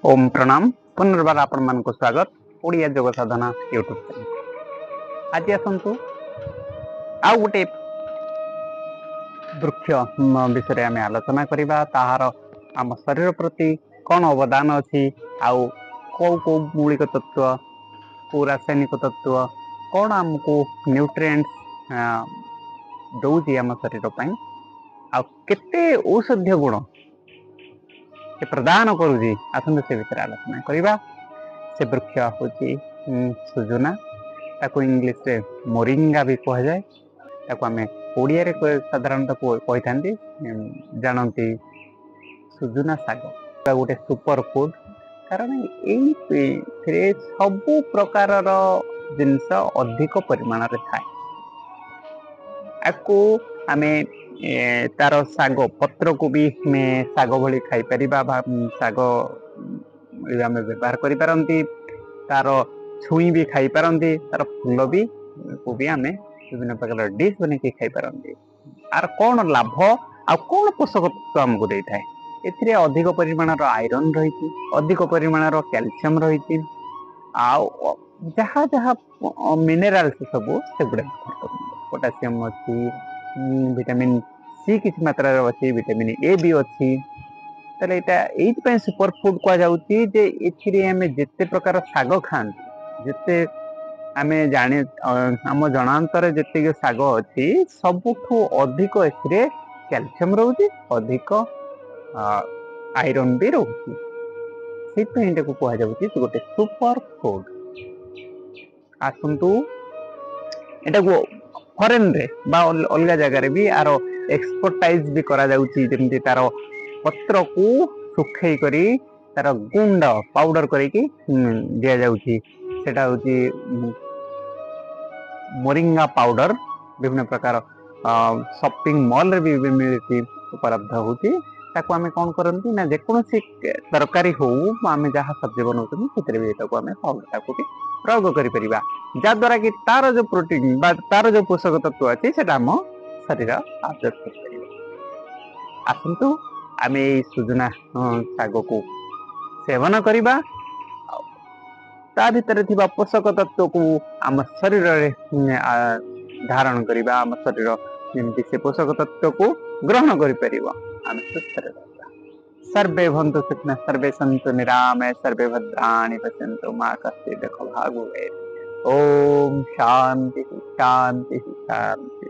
ओम प्रणाम पुनर्बार आपण मान स्वागत ओडिया जोग साधना यूट्यूब चैनल। आज आसतु आउ गोटे वृक्ष विषय आम आलोचना करवा ताहार आम शरीर प्रति कौन अवदान अच्छी आउ कौ कौ मौलिक तत्व कौ रासायनिक तत्व कौन आमको न्यूट्रिएंट्स दौची आम शरीर आते औषधीय गुण से प्रदान करुँगी आसतु से विषय आलोचना करवा। से वृक्ष हूँ सुजुना ताको इंग्लिश रे मोरिंगा भी कह जाए ताको आम ओडिया रे साधारणतः कही था जानती सुजुना शाग गोटे सुपर फूड कारण ये सबु प्रकार जिनस अधिक परिमाण थाए आपको आम तार शाग पत्र को भी शाग भली खाई शाग आम व्यवहार करी तार छुई भी खाई पारती तार फूल भी को भी आम विभिन्न प्रकार डिश बन खाई पारती आर कौन लाभ आ कौन पोषक तत्व आमको दे था ए अधिक परिमाण आयरन रही अधिक परिमाण कैल्शियम रही जहाँ जहाँ मिनेराल्स सब से गुड़ा पोटासियम अच्छी विटामिन सी किसी मात्रा अच्छी विटामिन ए भी अच्छी ताले ये सुपर फूड कहुचे जिते प्रकार शाग खाते जिते आम जाने आम जनांतर जी शाग अच्छी सबुठू अधिक ए कैल्शियम रोचे अधिक आयरन भी रोचे से कहुचे गोटे सुपर फूड आसतु एटा फरेन रे बा अलग जगार भी आर एक्सपर्टाइज भी करा जाउची जेमती तार पत्र को सुखई करी तार गुंड पाउडर करके दिया जाउची सेटा होची मोरिंगा पाउडर विभिन्न प्रकार शॉपिंग मॉल रे भी मिलती उपलब्ध होती ताको आमे कौन करंती ना जेकोसी तरकारी हो आमे जहाँ सब्जी बनाउछन सेतरे भी ताको आमे पाउडर ताको भी प्रयोग करि परिबा जा द्वारा कि तार जो प्रोटीन बा तार जो पोषक तत्व अछि सेटा हम शरीर आब्जॉर्ब कर परिबा। आसंतु आमे सुजुना शाग को सेवन करिबा ता भितर थिबा पोषक तत्व को आम शरीर रे धारण करिबा आम शरीर जेमति से पोषक तत्व को ग्रहण करि परिबा आम सुस्थ रहबा। सर्वे भवन्तु सुखिनः सर्वे सन्तु निरामयाः सर्वे भद्राणि पश्यन्तु मा कश्चित् दुःखभाग् भवेत्। ओम शांति शांति शांति।